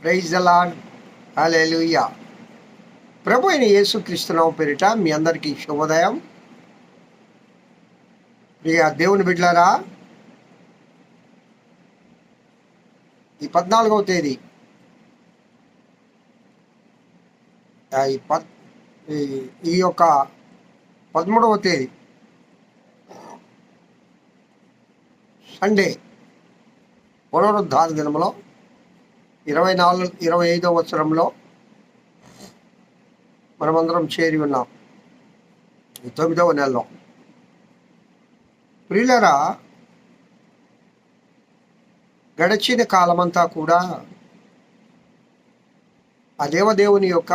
Praise the Lord. Hallelujah. ప్రభు అయిన యేసుక్రీస్తునామం పేరిట మీ అందరికీ శుభోదయం. ప్రియ దేవుని బిడ్డలారా, ఈ 14వ తేదీ ఈ యొక్క 13వ తేదీ సండే పునరుద్ధార దినంలో 25వ సంవత్సరంలో మనమందరం చేరి ఉన్నాం. 9వ నెలలో. ప్రియులరా, గడిచిన కాలమంతా కూడా ఆ దేవదేవుని యొక్క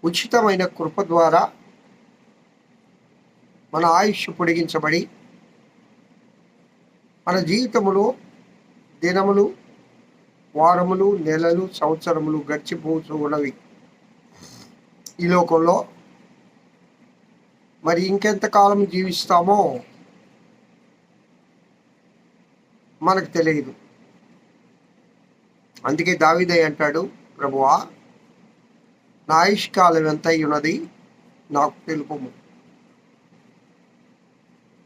ఉచితమైన కృప ద్వారా మన ఆయుష్ పొడిగించబడి మన జీవితములో దినములు, వారములు, నెలలు, సంవత్సరములు గడిచిపోతూ ఉన్నవి. ఈ లోకంలో మరి ఇంకెంతకాలం జీవిస్తామో మనకు తెలియదు. అందుకే దావీదయ్య అంటాడు, ప్రభువా, నా ఆయుష్కాలం ఎంత ఉన్నది నాకు తెలుపుము.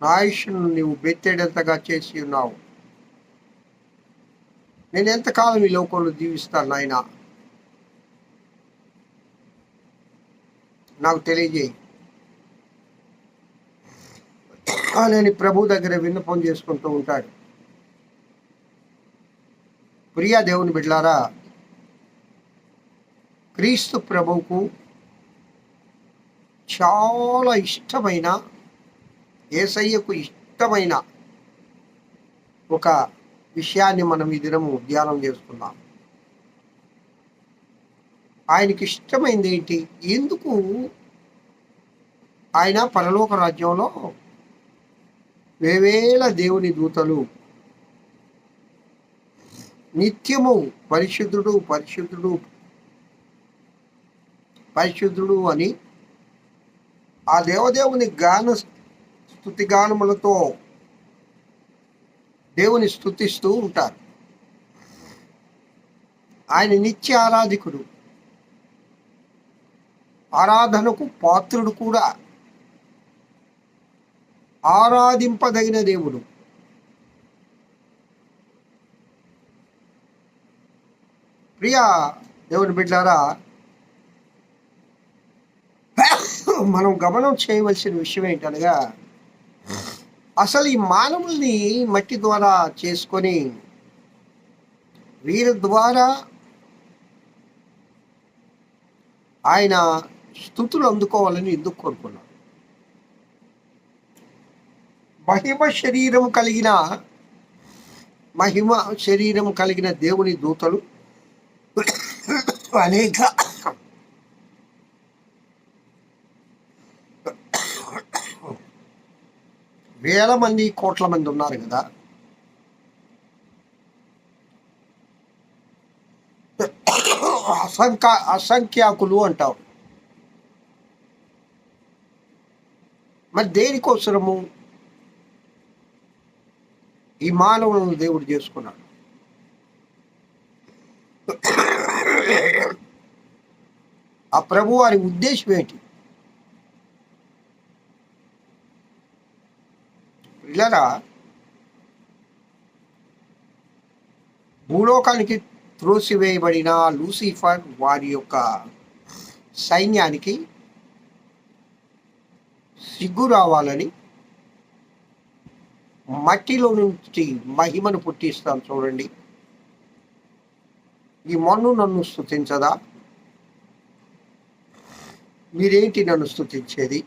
నా ఆయుష్ను నీవు బెత్తెడంతగా చేసి ఉన్నావు. నేను ఎంతకాలం ఈ లోకంలో జీవిస్తాను నాయన, నాకు తెలియజేయి అని ప్రభు దగ్గర విన్నపం చేసుకుంటూ ఉంటాడు. ప్రియ దేవుని బిడ్డలారా, క్రీస్తు ప్రభువుకు చాలా ఇష్టమైన, యేసయ్యకు ఇష్టమైన ఒక విషయాన్ని మనం ఈ దినము ధ్యానం చేసుకుందాం. ఆయనకి ఇష్టమైంది ఏంటి? ఎందుకు ఆయన పరలోక రాజ్యంలో వేవేల దేవుని దూతలు నిత్యము పరిశుద్ధుడు పరిశుద్ధుడు పరిశుద్ధుడు అని ఆ దేవదేవుని స్తుతిగానములతో దేవుని స్తుతిస్తూ ఉంటారు. ఆయన నిత్య ఆరాధికుడు, ఆరాధనకు పాత్రుడు కూడా, ఆరాధింపదగిన దేవుడు. ప్రియా దేవుని బిడ్డలారా, మనం గమనం చేయవలసిన విషయం ఏంటనగా, అసలు ఈ మానవుల్ని మట్టి ద్వారా చేసుకొని వీరి ద్వారా ఆయన స్తుతులు అందుకోవాలని ఎందుకు కోరుకున్నాం? మహిమ శరీరం కలిగిన దేవుని దూతలు అనేక వేల మంది, కోట్ల మంది ఉన్నారు కదా. అసంఖ్యాకులు అంటావు. మరి దేనికోసరము ఈ మానవులను దేవుడు చేసుకున్నాడు? ఆ ప్రభు వారి ఉద్దేశం ఏంటి? పిల్లరా, భూలోకానికి త్రోసివేయబడిన లూసిఫర్ వారి యొక్క సైన్యానికి సిగ్గు రావాలని మట్టిలో నుంచి మహిమను పుట్టిస్తాం. చూడండి, ఈ మన్ను నన్ను స్తుతించదా? మీరేంటి నన్ను స్తుతించేది?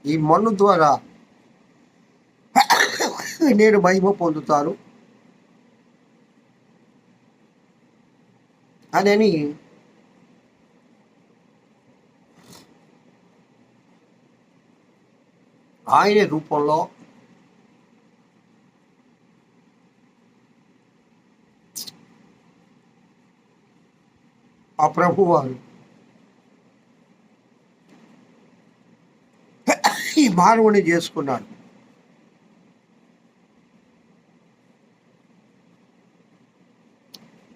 ఈ మన్ను ద్వారా నేను మహిమ పొందుతాను అని ఆయన రూపంలో ఆ ప్రభువారు ఈ మానవుని చేసుకున్నాడు.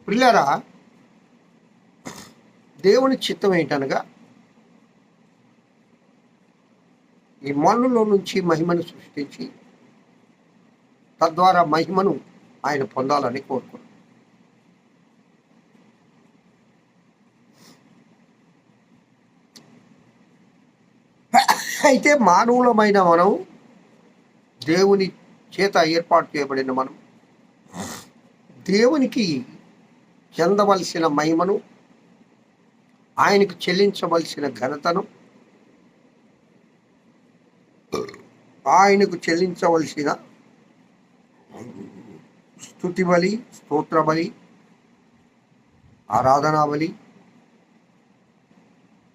పిల్లరా, దేవుని చిత్తం ఏంటనగా ఈ మన్నులో నుంచి మహిమను సృష్టించి తద్వారా మహిమను ఆయన పొందాలని కోరుకున్నాడు. అయితే మానవులమైన మనం, దేవుని చేత ఏర్పాటు చేయబడిన మనం, దేవునికి చెందవలసిన మహిమను, ఆయనకు చెల్లించవలసిన ఘనతను, ఆయనకు చెల్లించవలసిన స్తుతి బలి, స్తోత్ర బలి, ఆరాధనా బలి,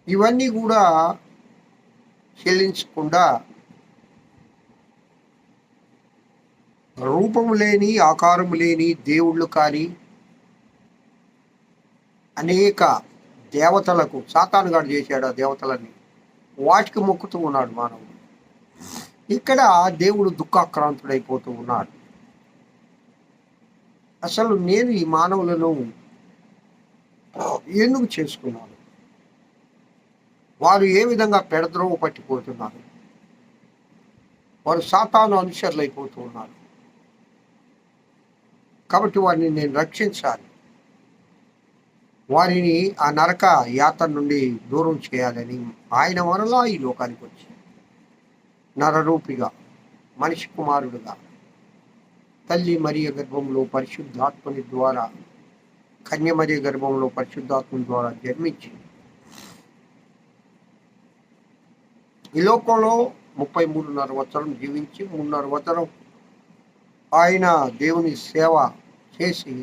ఇవన్నీ కూడా చెల్లించకుండా రూపము లేని, ఆకారము లేని దేవుళ్ళు కానీ అనేక దేవతలకు సాతానుగాడు చేశాడు. ఆ దేవతలన్నీ వాటికి మొక్కుతూ ఉన్నాడు మానవుడు. ఇక్కడ దేవుడు దుఃఖాక్రాంతుడైపోతూ ఉన్నాడు. అసలు నేను ఈ మానవులను ఎందుకు చేసుకున్నాను? వారు ఏ విధంగా పెడద్రోవ పట్టిపోతున్నారు? వారు సాతాను అనుచరులు అయిపోతూ ఉన్నారు. కాబట్టి వారిని నేను రక్షించాలి, వారిని ఆ నరక యాతన నుండి దూరం చేయాలని ఆయన మరలా ఈ లోకానికి వచ్చి నరరూపిగా, మనిషి కుమారుడుగా తల్లి మరియ గర్భంలో పరిశుద్ధాత్మని ద్వారా, కన్య మరియ గర్భంలో పరిశుద్ధాత్మ ద్వారా జన్మించి ఈ లోకంలో 33.5 సంవత్సరం జీవించి 3.5 సంవత్సరం ఆయన దేవుని సేవ చేసి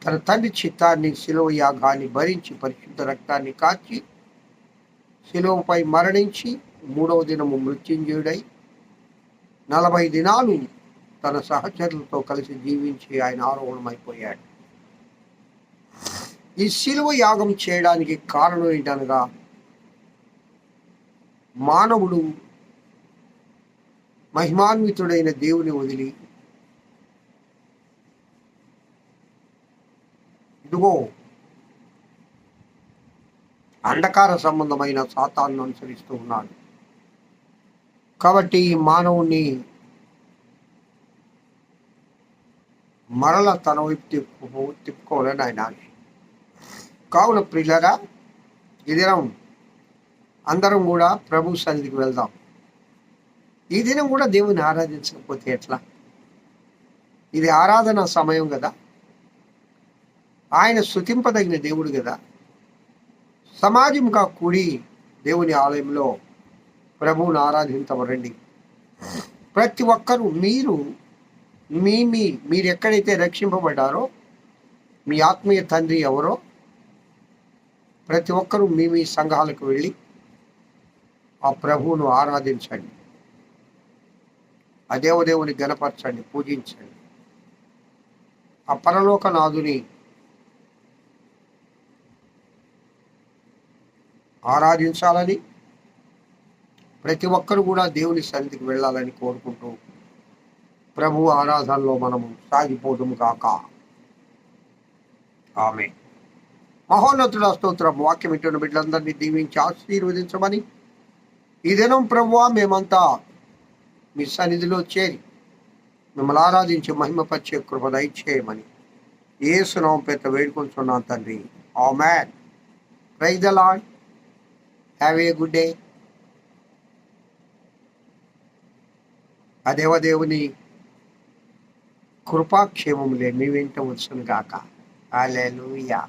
తన తండ్రి చిత్తాన్ని, శిలువ యాగాన్ని భరించి, పరిశుద్ధ రక్తాన్ని కాచి, శిలువపై మరణించి 3వ దినము మృత్యుంజయుడై 40 దినాలు తన సహచరులతో కలిసి జీవించి ఆయన ఆరోహణమైపోయాడు. ఈ శిలువ యాగం చేయడానికి కారణం ఏంటనగా మానవుడు మహిమాన్వితుడైన దేవుని వదిలి ఇదిగో అంధకార సంబంధమైన సాతాను అనుసరిస్తూ ఉన్నాడు. కాబట్టి ఈ మానవుణ్ణి మరల తన వైపు తిప్పుకోవాలని ఆయన ఆశ. కావున ప్రియులారా, ఈ దినం అందరం కూడా ప్రభు సన్నిధికి వెళ్దాం. ఈ దినం కూడా దేవుని ఆరాధించకపోతే ఎట్లా? ఇది ఆరాధన సమయం కదా, ఆయన స్తుతింపదగిన దేవుడు కదా. సమాజంగా కూడి దేవుని ఆలయంలో ప్రభువుని ఆరాధించవరండి. ప్రతి ఒక్కరూ మీరు ఎక్కడైతే రక్షింపబడ్డారో, మీ ఆత్మీయ తండ్రి ఎవరో, ప్రతి ఒక్కరూ మీ సంఘాలకు వెళ్ళి ఆ ప్రభువును ఆరాధించండి, ఆ దేవదేవుని గణపరచండి, పూజించండి. ఆ పరలోకనాథుని ఆరాధించాలని, ప్రతి ఒక్కరు కూడా దేవుని సన్నిధికి వెళ్ళాలని కోరుకుంటూ ప్రభు ఆరాధనలో మనము సాగిపోదుము కాక. ఆమేన్. మహోన్నతుల స్తోత్రం. వాక్యం ఇటువంటి బిడ్డలందరినీ దీవించి ఆశీర్వదించమని, ఈ దినం ప్రభువా మేమంతా మీ సన్నిధిలో చేరి మిమ్మల్ని ఆరాధించి మహిమపరిచే కృప దయచేయమని యేసు నామమున పేరిట వేడుకొంచున్నాను తండ్రి. Amen. Praise the Lord. Have a good day. ఆ దేవదేవుని కృపాక్షేమములే మీ వెంట వచ్చును గాక. హల్లెలూయా.